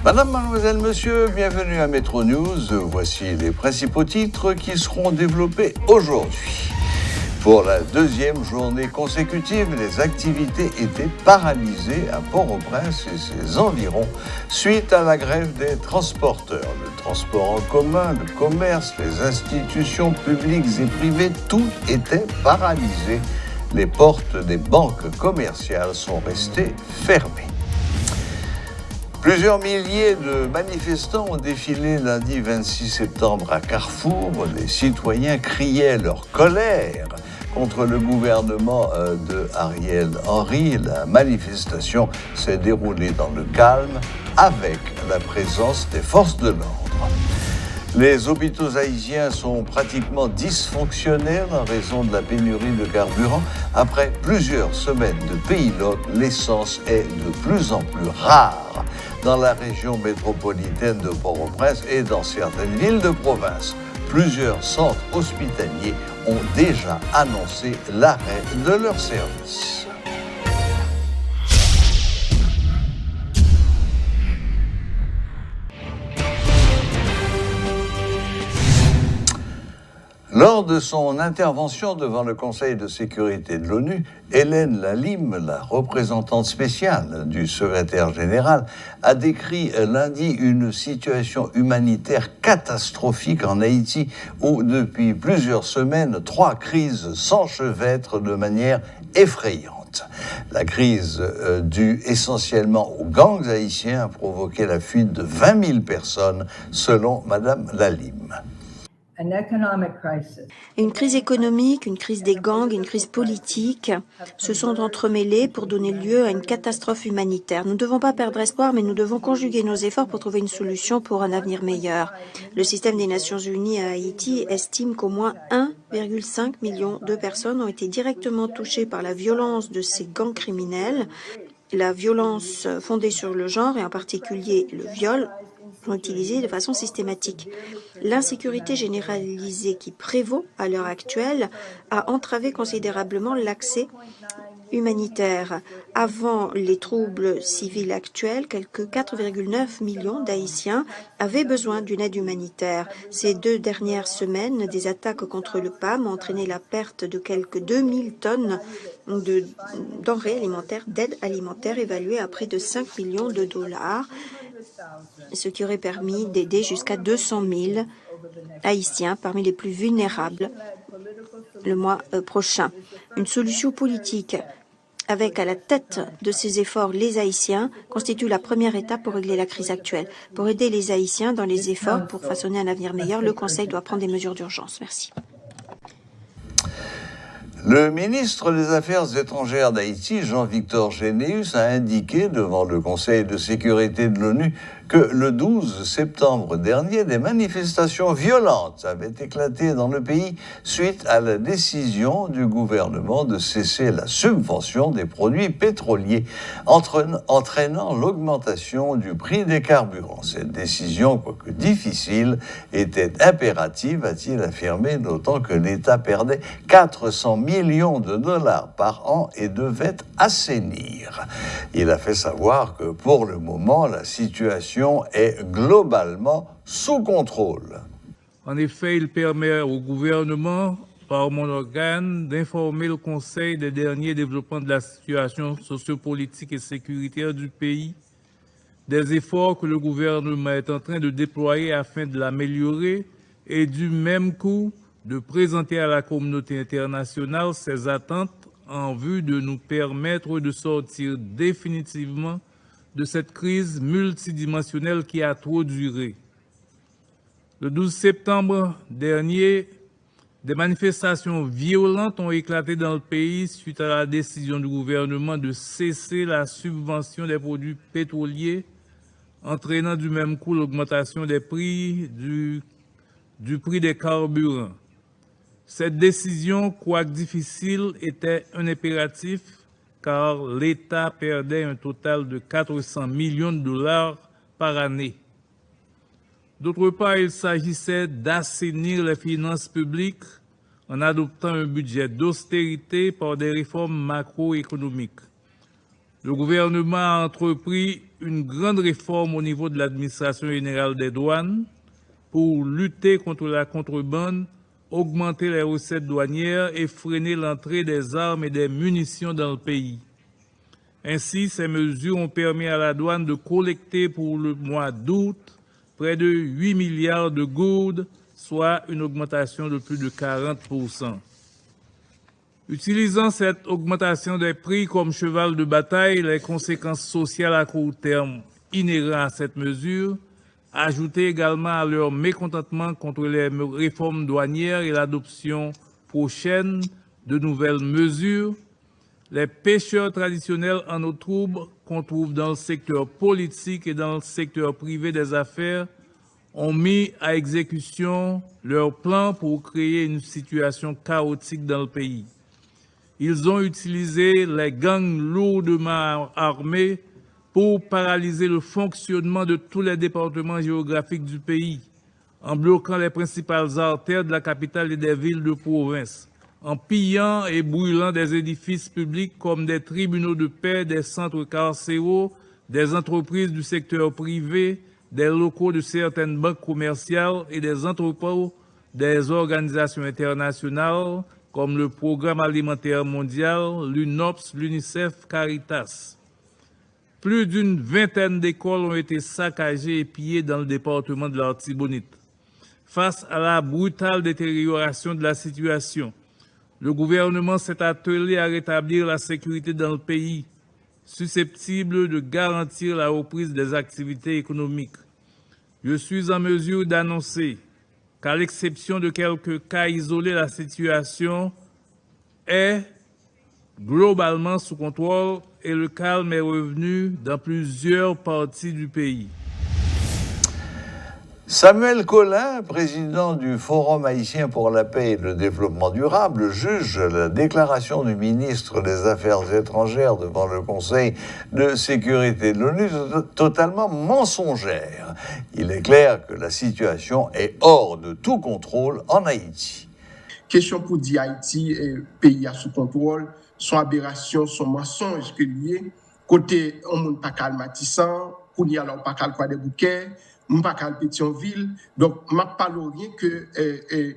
Madame, mademoiselle, monsieur, bienvenue à Métro News. Voici les principaux titres qui seront développés aujourd'hui. Pour la deuxième journée consécutive, les activités étaient paralysées à Port-au-Prince et ses environs suite à la grève des transporteurs. Le transport en commun, le commerce, les institutions publiques et privées, tout était paralysé. Les portes des banques commerciales sont restées fermées. Plusieurs milliers de manifestants ont défilé lundi 26 septembre à Carrefour. Les citoyens criaient leur colère contre le gouvernement de Ariel Henry. La manifestation s'est déroulée dans le calme avec la présence des forces de l'ordre. Les hôpitaux haïtiens sont pratiquement dysfonctionnels en raison de la pénurie de carburant. Après plusieurs semaines de pays-loc, l'essence est de plus en plus rare dans la région métropolitaine de Port-au-Prince et dans certaines villes de province. Plusieurs centres hospitaliers ont déjà annoncé l'arrêt de leurs services. Lors de son intervention devant le Conseil de sécurité de l'ONU, Hélène Lalime, la représentante spéciale du secrétaire général, a décrit lundi une situation humanitaire catastrophique en Haïti où, depuis plusieurs semaines, 3 crises s'enchevêtrent de manière effrayante. La crise due essentiellement aux gangs haïtiens a provoqué la fuite de 20 000 personnes, selon Madame Lalime. Une crise économique, une crise des gangs, une crise politique se sont entremêlées pour donner lieu à une catastrophe humanitaire. Nous ne devons pas perdre espoir, mais nous devons conjuguer nos efforts pour trouver une solution pour un avenir meilleur. Le système des Nations Unies à Haïti estime qu'au moins 1,5 million de personnes ont été directement touchées par la violence de ces gangs criminels. La violence fondée sur le genre, et en particulier le viol, sont utilisés de façon systématique. L'insécurité généralisée qui prévaut à l'heure actuelle a entravé considérablement l'accès humanitaire. Avant les troubles civils actuels, quelques 4,9 millions d'Haïtiens avaient besoin d'une aide humanitaire. Ces 2 dernières semaines, des attaques contre le PAM ont entraîné la perte de quelques 2000 tonnes de denrées alimentaires, d'aide alimentaire évaluée à près de 5 millions de dollars, ce qui aurait permis d'aider jusqu'à 200 000 Haïtiens parmi les plus vulnérables le mois prochain. Une solution politique avec à la tête de ces efforts les Haïtiens constitue la première étape pour régler la crise actuelle. Pour aider les Haïtiens dans les efforts pour façonner un avenir meilleur, le Conseil doit prendre des mesures d'urgence. Merci. Le ministre des Affaires étrangères d'Haïti, Jean-Victor Généus, a indiqué devant le Conseil de sécurité de l'ONU que le 12 septembre dernier, des manifestations violentes avaient éclaté dans le pays suite à la décision du gouvernement de cesser la subvention des produits pétroliers, entraînant l'augmentation du prix des carburants. Cette décision, quoique difficile, était impérative, a-t-il affirmé, d'autant que l'État perdait 400 millions de dollars par an et devait assainir. Il a fait savoir que pour le moment, la situation est globalement sous contrôle. En effet, il permet au gouvernement, par mon organe, d'informer le Conseil des derniers développements de la situation sociopolitique et sécuritaire du pays, des efforts que le gouvernement est en train de déployer afin de l'améliorer et du même coup de présenter à la communauté internationale ses attentes en vue de nous permettre de sortir définitivement de cette crise multidimensionnelle qui a trop duré. Le 12 septembre dernier, des manifestations violentes ont éclaté dans le pays suite à la décision du gouvernement de cesser la subvention des produits pétroliers, entraînant du même coup l'augmentation des prix du prix des carburants. Cette décision, quoique difficile, était un impératif car l'État perdait un total de 400 millions de dollars par année. D'autre part, il s'agissait d'assainir les finances publiques en adoptant un budget d'austérité par des réformes macroéconomiques. Le gouvernement a entrepris une grande réforme au niveau de l'administration générale des douanes pour lutter contre la contrebande, augmenter les recettes douanières et freiner l'entrée des armes et des munitions dans le pays. Ainsi, ces mesures ont permis à la douane de collecter pour le mois d'août près de 8 milliards de gourdes, soit une augmentation de plus de 40%. Utilisant cette augmentation des prix comme cheval de bataille, les conséquences sociales à court terme inhérentes à cette mesure, ajoutées également à leur mécontentement contre les réformes douanières et l'adoption prochaine de nouvelles mesures, les pêcheurs traditionnels en eau trouble qu'on trouve dans le secteur politique et dans le secteur privé des affaires ont mis à exécution leur plan pour créer une situation chaotique dans le pays. Ils ont utilisé les gangs lourdement armés pour paralyser le fonctionnement de tous les départements géographiques du pays, en bloquant les principales artères de la capitale et des villes de province, en pillant et brûlant des édifices publics comme des tribunaux de paix, des centres carcéraux, des entreprises du secteur privé, des locaux de certaines banques commerciales et des entrepôts des organisations internationales comme le Programme alimentaire mondial, l'UNOPS, l'UNICEF, Caritas. Plus d'une vingtaine d'écoles ont été saccagées et pillées dans le département de l'Artibonite. Face à la brutale détérioration de la situation, le gouvernement s'est attelé à rétablir la sécurité dans le pays, susceptible de garantir la reprise des activités économiques. Je suis en mesure d'annoncer qu'à l'exception de quelques cas isolés, la situation est globalement sous contrôle et le calme est revenu dans plusieurs parties du pays. Samuel Collin, président du Forum haïtien pour la paix et le développement durable, juge la déclaration du ministre des Affaires étrangères devant le Conseil de sécurité de l'ONU totalement mensongère. Il est clair que la situation est hors de tout contrôle en Haïti. Question pour dire Haïti est pays sous contrôle, son aberration, son mensonge que lié. Côté, on ne peut pas calmer Matissan, on n'y a pas calmer des bouquets. Je ne peux pas calmer Pétionville. Donc, je ne parle rien que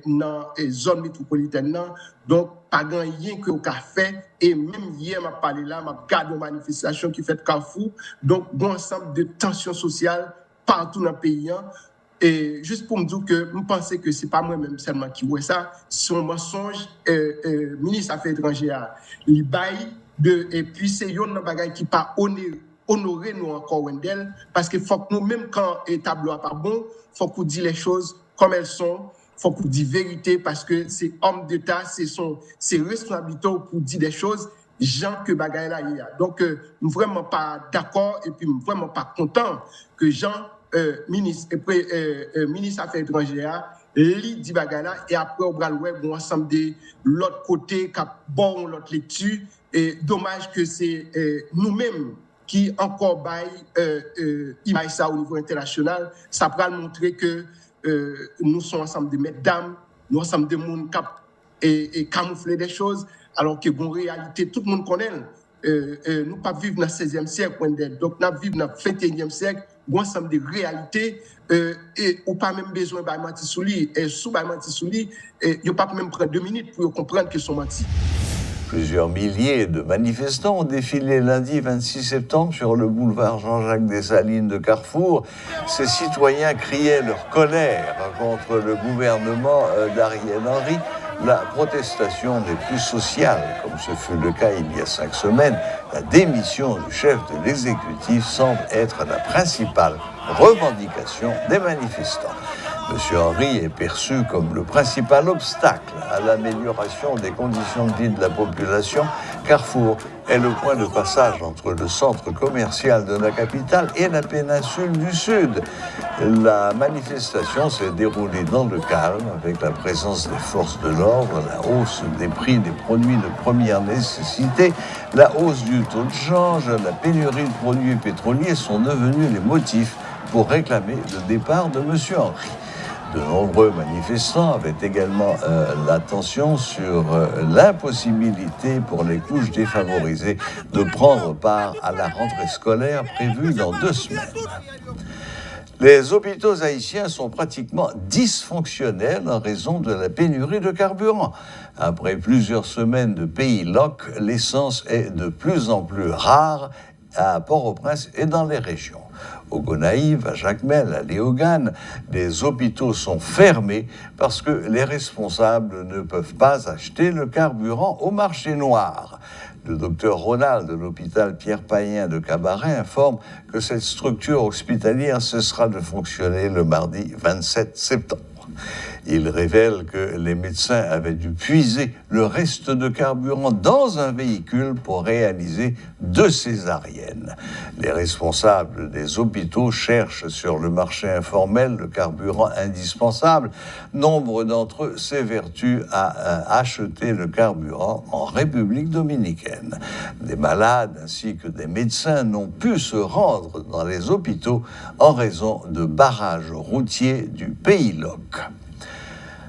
dans la zone métropolitaine. Donc, pas rien que au café. Et même hier, je parlé là, je regarde une manifestation qui fait Carrefour. Donc, bon ensemble de tensions sociales partout dans le pays. Et juste pour me dire que je pense que ce n'est pas moi-même seulement qui vois ça, son mensonge, ministre des Affaires étrangères, il baille et puis c'est un bagage qui pas honorer nous encore Wendell, parce que faut que nous-mêmes, quand le tableau n'est pas bon, faut qu'on dise les choses comme elles sont, faut qu'on dise vérité, parce que c'est homme d'État, c'est responsabilité pour dire des choses, gens que bagaille là il y a. Donc, nous vraiment pas d'accord et puis vraiment pas content que Jean, ministre des Affaires étrangères, lit dit bagaille là et après on va le voir ensemble de l'autre côté, qui a bon l'autre lecture, et dommage que c'est nous-mêmes qui encore baille ça au niveau international, ça va montrer que nous sommes ensemble de mesdames, nous sommes ensemble de monde et camoufler des choses, alors que en réalité, tout le monde connaît. Nous ne pas vivre dans le 16e siècle, donc nous vivons dans le 21e siècle, nous ensemble de réalités, et on n'a pas même besoin de mentir sous lui, et sous mentir sous lui, il n'y a pas même prendre 2 minutes pour comprendre qu'ils sont mentis. Plusieurs milliers de manifestants ont défilé lundi 26 septembre sur le boulevard Jean-Jacques Dessalines de Carrefour. Ces citoyens criaient leur colère contre le gouvernement d'Ariel Henry. La protestation n'est plus sociale, comme ce fut le cas il y a 5 semaines. La démission du chef de l'exécutif semble être la principale revendication des manifestants. M. Henry est perçu comme le principal obstacle à l'amélioration des conditions de vie de la population. Carrefour est le point de passage entre le centre commercial de la capitale et la péninsule du Sud. La manifestation s'est déroulée dans le calme avec la présence des forces de l'ordre, la hausse des prix des produits de première nécessité, la hausse du taux de change, la pénurie de produits pétroliers sont devenus les motifs pour réclamer le départ de M. Henry. De nombreux manifestants avaient également l'attention sur l'impossibilité pour les couches défavorisées de prendre part à la rentrée scolaire prévue dans 2 semaines. Les hôpitaux haïtiens sont pratiquement dysfonctionnels en raison de la pénurie de carburant. Après plusieurs semaines de pays loc, l'essence est de plus en plus rare à Port-au-Prince et dans les régions. Au Gonaïves, à Jacmel, à Léogane, les hôpitaux sont fermés parce que les responsables ne peuvent pas acheter le carburant au marché noir. Le docteur Ronald de l'hôpital Pierre Payen de Cabaret informe que cette structure hospitalière cessera de fonctionner le mardi 27 septembre. Il révèle que les médecins avaient dû puiser le reste de carburant dans un véhicule pour réaliser 2 césariennes. Les responsables des hôpitaux cherchent sur le marché informel le carburant indispensable. Nombre d'entre eux s'évertuent à acheter le carburant en République dominicaine. Des malades ainsi que des médecins n'ont pu se rendre dans les hôpitaux en raison de barrages routiers du pays loc.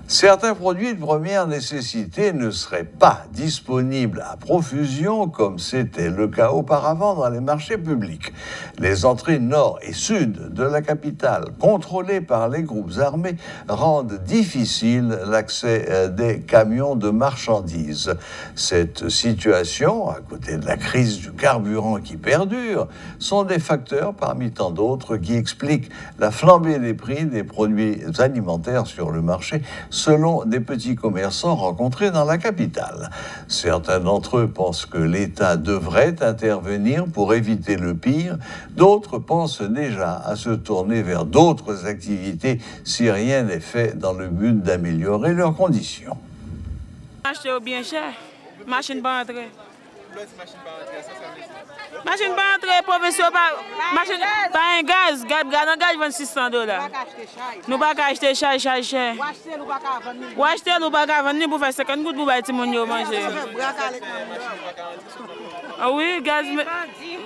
Certains produits de première nécessité ne seraient pas disponibles à profusion comme c'était le cas auparavant dans les marchés publics. Les entrées nord et sud de la capitale, contrôlées par les groupes armés, rendent difficile l'accès des camions de marchandises. Cette situation, à côté de la crise du carburant qui perdure, sont des facteurs parmi tant d'autres qui expliquent la flambée des prix des produits alimentaires sur le marché, selon des petits commerçants rencontrés dans la capitale. Certains d'entre eux pensent que l'État devrait intervenir pour éviter le pire. D'autres pensent déjà à se tourner vers d'autres activités si rien n'est fait dans le but d'améliorer leurs conditions. Acheter au bien cher, machine pas entrer. Machine pas entrer, professeur, machine pas un gaz, gaz vend $600. Nous pas acheter chai cher. Ou acheter nous pas vendre pour faire 50 gouttes pour bâtir mon yo manger. Ah oui, gaz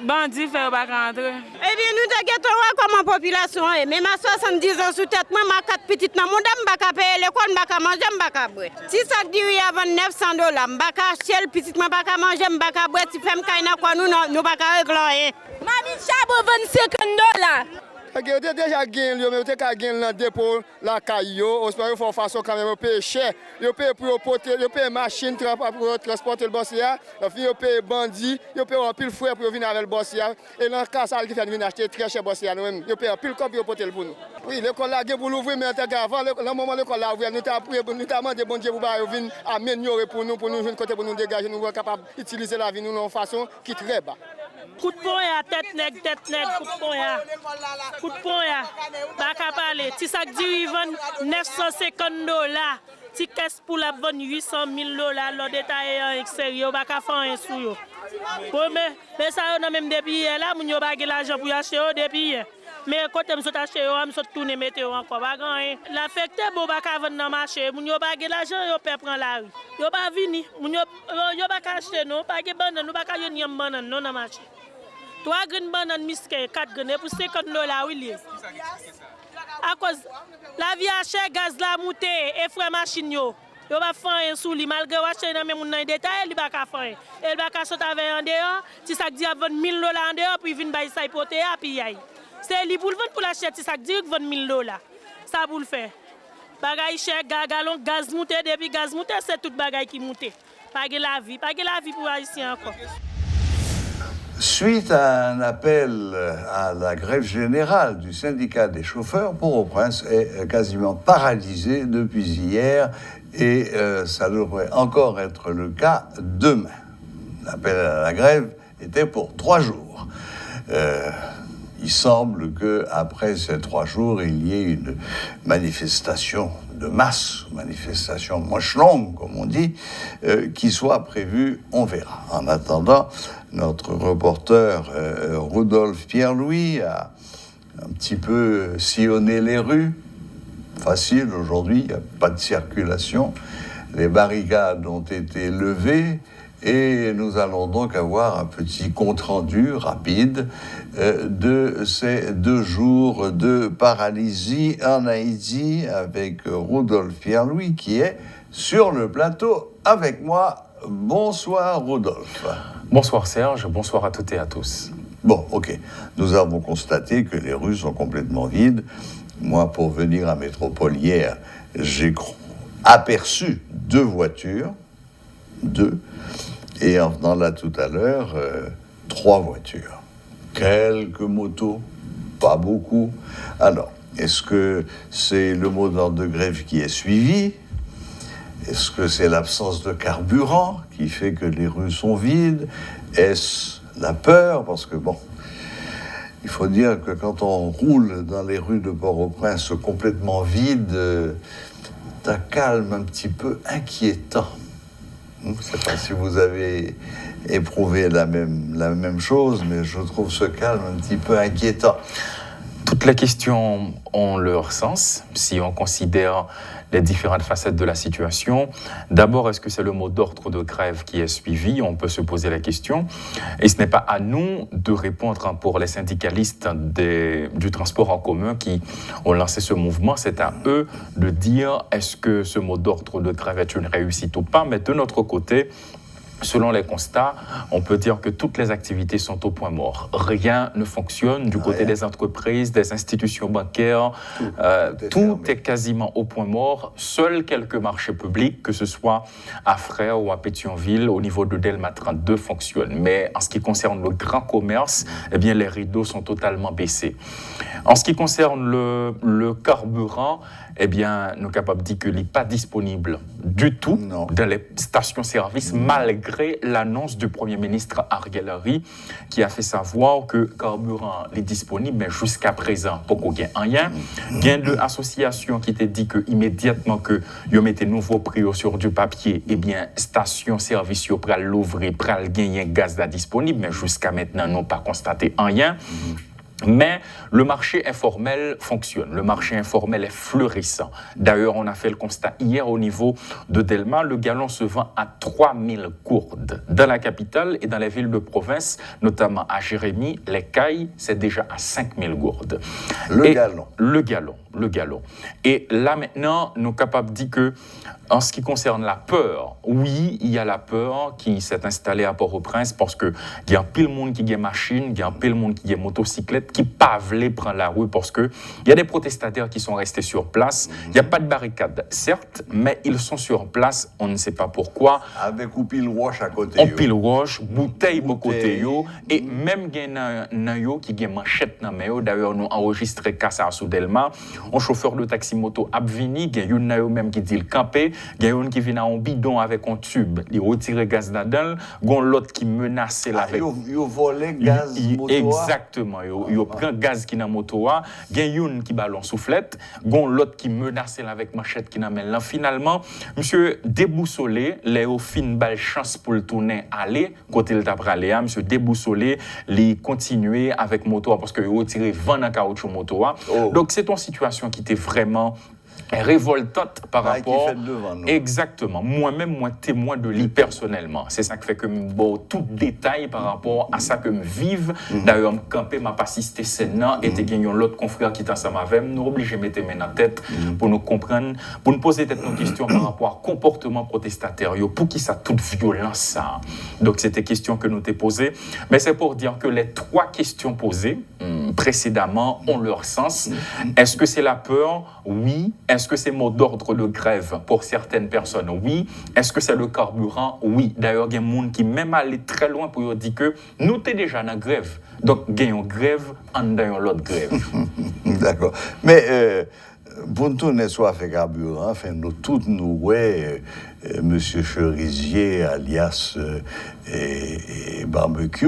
bandit fait pas rentrer. Eh bien nous t'inquiétons comme population, même à 70 ans sous tête moi ma 4 petites nan mon dame pas payer l'école, pas manger, pas boire. Si ça dit oui avant $900, pas acheter petite moi pas manger, pas boire, tu fais me kaina quoi nous pas régler. Mami chabo $25. Yo te déjà gagné, mais te ka gagné dans dépôt la caillou, on espère faire façon quand même payer cher. Yo paye pour porter, yo paye machine pour transporter le bossia, yo paye bandit, yo paye un pile frais pour venir avec le bossia et dans cas ça qui fait venir acheter très cher bossia nous même, yo paye un pile cop pour porter le pour nous. Oui, l'école là pour l'ouvrir mais avant le moment l'école là ouvert nous t'a prié nous t'a demandé bon Dieu pour venir améliorer pour nous venir côté pour nous dégager nous capable utiliser la vie nous d'une façon qui très bas. Coup de poing à tête nègre, coup de poing à. Coup de poing à. Pas qu'à parler. Si ça dit, ils vendent $950. Si caisse pour la vendre $800,000, le détail en extérieur, pas qu'à faire un sou. Mais ça, on a même depuis là, on n'a pas l'argent pour acheter depuis. Mais quand on a acheté, on a tourné météo encore. L'affecté, on n'a pas vendre dans le marché. On n'a pas l'argent, on peut prendre la rue. On n'a pas venir. On n'a pas acheter, non. Pas de banane, on n'a pas de banane dans le marché. 3 graines bananes misquées, 4 graines pour $50, oui. À cause la vie à cher, gaz la monté, et frère machine yo. Yo va faire un sous li malgré acheter dans même dans détail, il va ka faire. Il va ka sauter avec en dehors, si ça dit vendre $1,000 en dehors puis vinn bay ça hypothèque puis yai. C'est li pour vendre pour l'acheter si ça dit vendre $1,000. Ça pour le faire. Bagay cher, galon gaz monté depuis gaz monté, c'est tout bagay qui monté. Pas la vie pour haïtien encore. Suite à un appel à la grève générale du syndicat des chauffeurs, Port-au-Prince est quasiment paralysé depuis hier et ça devrait encore être le cas demain. L'appel à la grève était pour 3 jours. Il semble qu'après ces 3 jours, il y ait une manifestation de masse, manifestation moche longue, comme on dit, qui soit prévue, on verra. En attendant, notre reporter Rodolphe Pierre-Louis a un petit peu sillonné les rues. Facile aujourd'hui, il n'y a pas de circulation. Les barricades ont été levées Et nous allons donc avoir un petit compte-rendu rapide de ces 2 jours de paralysie en Haïti avec Rodolphe Pierre-Louis qui est sur le plateau avec moi. Bonsoir Rodolphe. Bonsoir Serge, bonsoir à toutes et à tous. Bon, ok. Nous avons constaté que les rues sont complètement vides. Moi, pour venir à Métropole hier, j'ai aperçu 2 voitures. 2. Et en venant là tout à l'heure, 3 voitures. Quelques motos, pas beaucoup. Alors, est-ce que c'est le mot d'ordre de grève qui est suivi ? Est-ce que c'est l'absence de carburant qui fait que les rues sont vides ? Est-ce la peur ? Parce que bon, il faut dire que quand on roule dans les rues de Port-au-Prince complètement vides, c'est un calme un petit peu inquiétant. Je ne sais pas si vous avez éprouvé la même chose, mais je trouve ce calme un petit peu inquiétant. Toutes les questions ont leur sens, si on considère les différentes facettes de la situation. D'abord, est-ce que c'est le mot d'ordre de grève qui est suivi ? On peut se poser la question. Et ce n'est pas à nous de répondre pour les syndicalistes du transport en commun qui ont lancé ce mouvement. C'est à eux de dire est-ce que ce mot d'ordre de grève est une réussite ou pas. Mais de notre côté, selon les constats, on peut dire que toutes les activités sont au point mort. Rien ne fonctionne du côté des entreprises, des institutions bancaires. Tout est quasiment au point mort. Seuls quelques marchés publics, que ce soit à Frères ou à Pétionville, au niveau de Delma 32, fonctionnent. Mais en ce qui concerne le grand commerce, eh bien, les rideaux sont totalement baissés. En ce qui concerne le carburant, eh bien, nous sommes capables de dire qu'il n'est pas disponible du tout dans les stations-service, malgré l'annonce du Premier ministre Ariel Henry, qui a fait savoir que le carburant est disponible, mais jusqu'à présent, pas qu'il y ait rien. Il y a une association qui t'a dit que immédiatement que vous mettez nouveau prix sur du papier, eh bien, station-service, vous pouvez l'ouvrir, pour gagner gaz disponible, mais jusqu'à maintenant, nous n'avons pas constaté rien. Mais le marché informel fonctionne. Le marché informel est fleurissant. D'ailleurs, on a fait le constat hier au niveau de Delma. Le gallon se vend à 3000 gourdes. Dans la capitale et dans les villes de province, notamment à Jérémy, les Cailles, c'est déjà à 5000 gourdes. Le gallon. Et là, maintenant, nous sommes capables de dire que, en ce qui concerne la peur, oui, il y a la peur qui s'est installée à Port-au-Prince parce qu'il y a un pile de monde qui a machine, il y a un pile de monde qui a motocyclette, qui pas voulu prendre la rue parce qu'il y a des protestataires qui sont restés sur place. Il n'y a pas de barricade, certes, mais ils sont sur place, on ne sait pas pourquoi. Avec un pile roche à côté. Un pile roche, bouteille à côté, et même il y a un qui a machette dans main. D'ailleurs, nous enregistrons ça à Soudelma. Un chauffeur de taxi-moto a venu, il y a un même qui dit le camper. Il y a un qui vient en bidon avec un tube, il retire gaz dedans, il y a l'autre qui menace avec. Il volé gaz moto. Exactement, il prend gaz qui est dans la moto, il y a un qui ballon soufflette, il y a l'autre qui menace avec machette qui n'amène là. Finalement, monsieur déboussolé, les au fin balle chance pour le tourner aller, côté le tabre aller, monsieur déboussolé, les continuer avec moto parce que il retire 20 dans caoutchouc moto. Donc c'est une situation qui était vraiment révoltante par rapport. Exactement. Moi-même, moi témoin de lui personnellement. C'est ça qui fait que bon, tout détail par rapport à ça que me vive. D'ailleurs, me camper, m'a pas assisté scène et t'es gagné l'autre confrère qui est ensemble avec nous obligé de mettre mes dans la tête pour nous comprendre, pour nous poser peut-être nos questions par rapport à comportement protestataire. Pour qui ça toute violence ça. Donc c'était question que nous t'ai posée, mais c'est pour dire que les 3 questions posées précédemment ont leur sens. Est-ce que c'est la peur? Oui. Est-ce que c'est mot d'ordre de grève pour certaines personnes? Oui. Est-ce que c'est le carburant? Oui. D'ailleurs, il y a des gens qui même allé très loin pour dire que nous sommes déjà dans la grève. Donc, il y a une grève en dans l'autre grève. D'accord. Mais pour nous tourner soit fait carburant, enfin, nous tous nous ouais, Monsieur Cerisier, alias et Barbecue,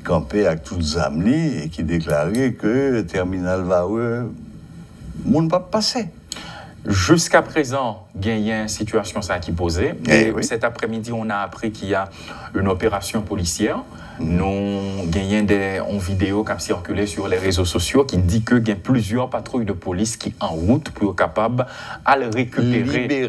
campé avec toutes les amis et qui déclarait que Terminal Vaure, on ne va pas passer. Jusqu'à présent, il y a une situation ça qui posait. Et cet après-midi, on a appris qu'il y a une opération policière. Nous avons une vidéo qui a circulé sur les réseaux sociaux qui dit qu'il y a plusieurs patrouilles de police qui en route pour être capables à le récupérer.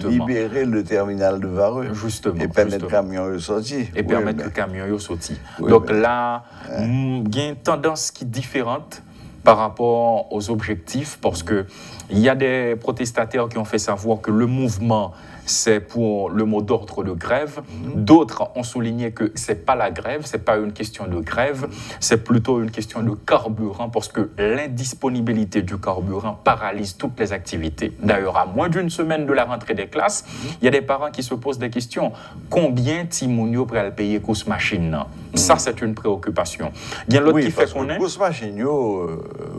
Libérer le terminal de Vareux. Justement. Et permettre le camion de sortir. Et permettre le camion de sortir. Donc là, il y a une tendance qui est différente par rapport aux objectifs, parce qu'il y a des protestataires qui ont fait savoir que le mouvement, c'est pour le mot d'ordre de grève. D'autres ont souligné que ce n'est pas la grève, ce n'est pas une question de grève, c'est plutôt une question de carburant, parce que l'indisponibilité du carburant paralyse toutes les activités. D'ailleurs, à moins d'une semaine de la rentrée des classes, il y a des parents qui se posent des questions. Combien Timounio pourrait payer course machine? Ça, c'est une préoccupation. Il y a l'autre qui fait qu'on est. Course machine,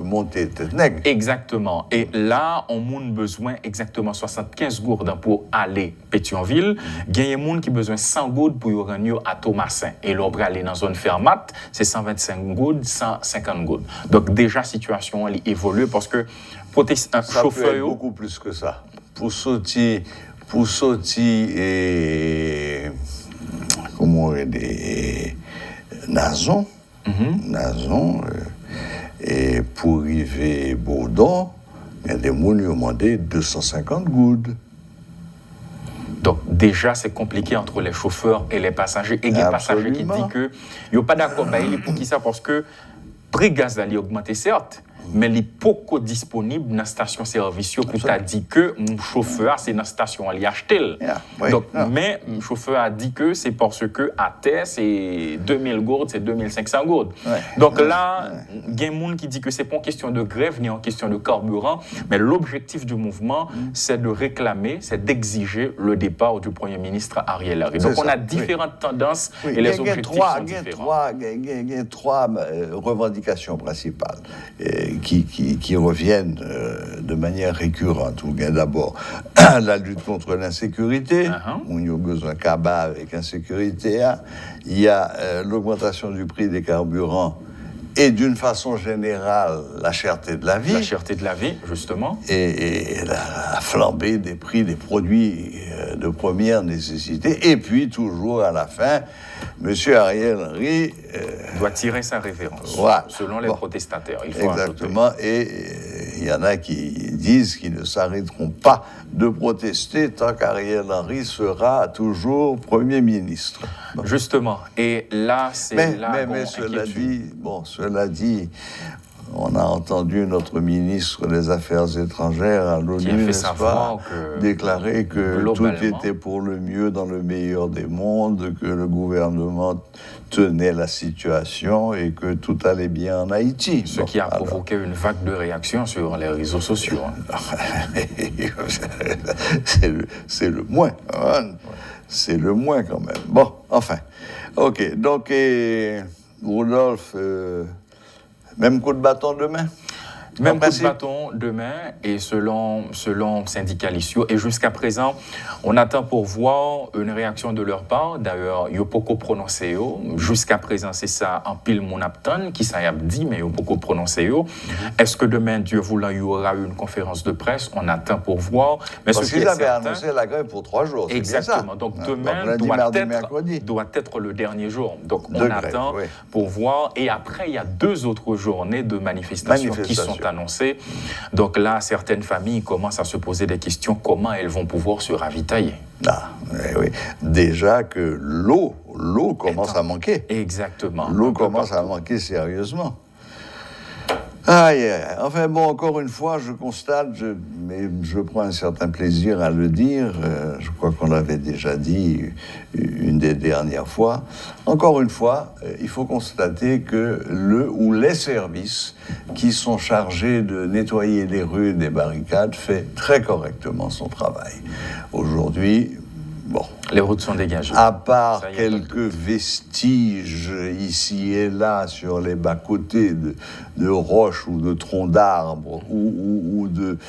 monter tête nègre. Exactement. Et là, on a besoin exactement 75 gourdes pour aller Pétionville. Il y a des gens qui ont besoin de 100 gourdes pour y rendre à Thomasin. Et là, pour aller dans la zone fermate, c'est 125 gourdes, 150 gourdes. Donc, déjà, la situation elle évolue parce que un chauffeur. Peut être beaucoup plus que ça. Pour sortir et. Comment on dit? Nazon. Et pour arriver à Bourdon, il y a des gens qui ont demandé 250 gouttes. Donc déjà, c'est compliqué entre les chauffeurs et les passagers. Et il y a des passagers qui disent qu'ils ne sont pas d'accord. Pour qui ça? Parce que le prix gaz a augmenté, certes, mais il n'est pas disponible dans la station-service pour t'a dit que mon chauffeur, c'est dans la station, il a acheté. Mais le chauffeur a dit que c'est parce que à terre, c'est 2000 gourdes, c'est 2500 gourdes. Donc là, il y a des gens qui disent que ce n'est pas une question de grève ni une question de carburant, mais l'objectif du mouvement, c'est de réclamer, c'est d'exiger le départ du Premier ministre Ariel Henry. Donc on a différentes tendances et les objectifs sont différents. Il y a trois revendications principales qui reviennent de manière récurrente. Il y a d'abord la lutte contre l'insécurité, où il y a besoin de cabas avec insécurité. Il y a l'augmentation du prix des carburants et d'une façon générale, la cherté de la vie. La cherté de la vie, justement. Et la flambée des prix des produits de première nécessité. Et puis, toujours à la fin, M. Ariel Henry doit tirer sa révérence, selon les protestataires. Il faut exactement. Et il y en a qui disent qu'ils ne s'arrêteront pas de protester tant qu'Ariel Henry sera toujours Premier ministre. Justement. Et là, c'est mais cela dit, on a entendu notre ministre des Affaires étrangères à l'ONU, n'est-ce pas, déclarer que tout était pour le mieux dans le meilleur des mondes, que le gouvernement tenait la situation et que tout allait bien en Haïti. Ce qui a provoqué une vague de réactions sur les réseaux sociaux. C'est le moins. C'est le moins quand même. Bon, enfin. OK. Donc, Rudolph, même coup de bâton demain? Même coup de bâton demain, et selon syndicalistes. Et jusqu'à présent, on attend pour voir une réaction de leur part. D'ailleurs, il n'y a pas qu'au prononcé. Jusqu'à présent, c'est ça, en pile mon apton, qui ça y a dit, mais il n'y a pas qu'au prononcé. Est-ce que demain, Dieu voulant, il y aura une conférence de presse? On attend pour voir. Mais parce qu'ils avaient annoncé la grève pour 3 jours. Exactement. Donc demain doit être le dernier jour. Donc on attend pour voir. Et après, il y a 2 autres journées de manifestations. Qui sont annoncées. Donc là, certaines familles commencent à se poser des questions. Comment elles vont pouvoir se ravitailler? Déjà que l'eau commence à manquer. Exactement. L'eau commence à manquer sérieusement. Enfin bon, encore une fois, je constate, mais je prends un certain plaisir à le dire, je crois qu'on l'avait déjà dit une des dernières fois. Encore une fois, il faut constater que les services qui sont chargés de nettoyer les rues et des barricades fait très correctement son travail. Aujourd'hui, les routes sont dégagées. À part quelques vestiges ici et là sur les bas-côtés de roches ou de troncs d'arbres ou de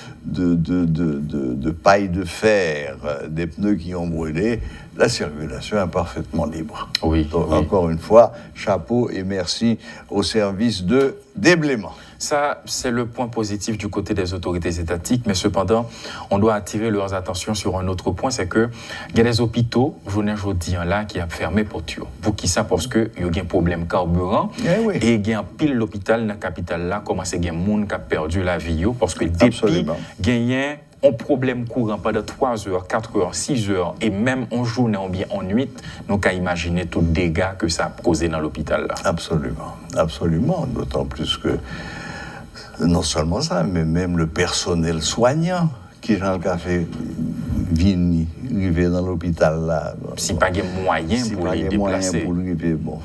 paille de fer, des pneus qui ont brûlé, la circulation est parfaitement libre. Donc, encore une fois, chapeau et merci au service de déblaiement. Ça, c'est le point positif du côté des autorités étatiques, mais cependant, on doit attirer leurs attentions sur un autre point, c'est que il y a des hôpitaux, journée aujourd'hui là, qui a fermé pour tout. Pour qui ça? Parce que il y a un problème carburant et il y a un pile l'hôpital dans la capitale là, commence à y avoir des gens qui ont perdu la vie, parce que depuis, il y a un problème courant pendant 3 heures, 4 heures, 6 heures, et même en journée ou bien en nuit, nous pouvons imaginer tous les dégâts que ça a causé dans l'hôpital. Absolument, absolument. D'autant plus que, non seulement ça, mais même le personnel soignant qui dans le café vient arriver dans l'hôpital là. Si pas de moyens pour les déplacer. Bon,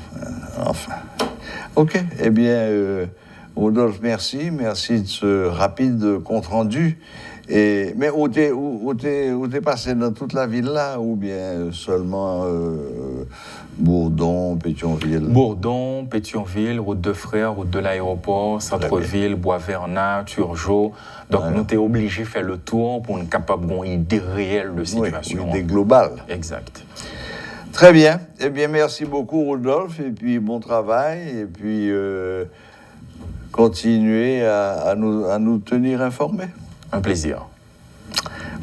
enfin. Ok, eh bien, Rodolphe, merci de ce rapide compte-rendu. Mais où t'es passé dans toute la ville là, ou bien seulement Bourdon, Pétionville? Bourdon, Pétionville, route de Frères, route de l'aéroport, centre-ville, Bois-Vernat, Turgeot. Donc nous sommes obligés de faire le tour pour être capable d'avoir une idée réelle de situation. Oui, une idée globale. Exact. Très bien. Eh bien, merci beaucoup, Rodolphe, et puis bon travail, et puis continuez à nous tenir informés. Un plaisir.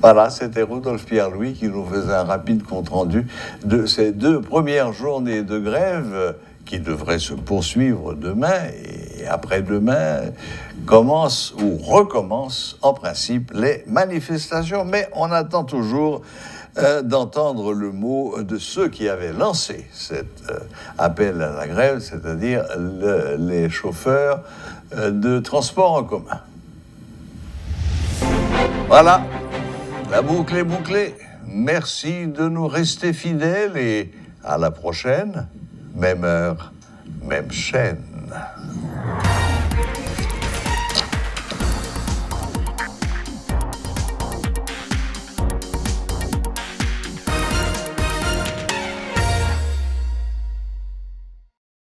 Voilà, c'était Rodolphe Pierre-Louis qui nous faisait un rapide compte-rendu de ces 2 premières journées de grève qui devraient se poursuivre demain et après-demain commencent ou recommencent en principe les manifestations. Mais on attend toujours d'entendre le mot de ceux qui avaient lancé cet appel à la grève, c'est-à-dire les chauffeurs de transport en commun. Voilà, la boucle est bouclée. Merci de nous rester fidèles et à la prochaine, même heure, même chaîne.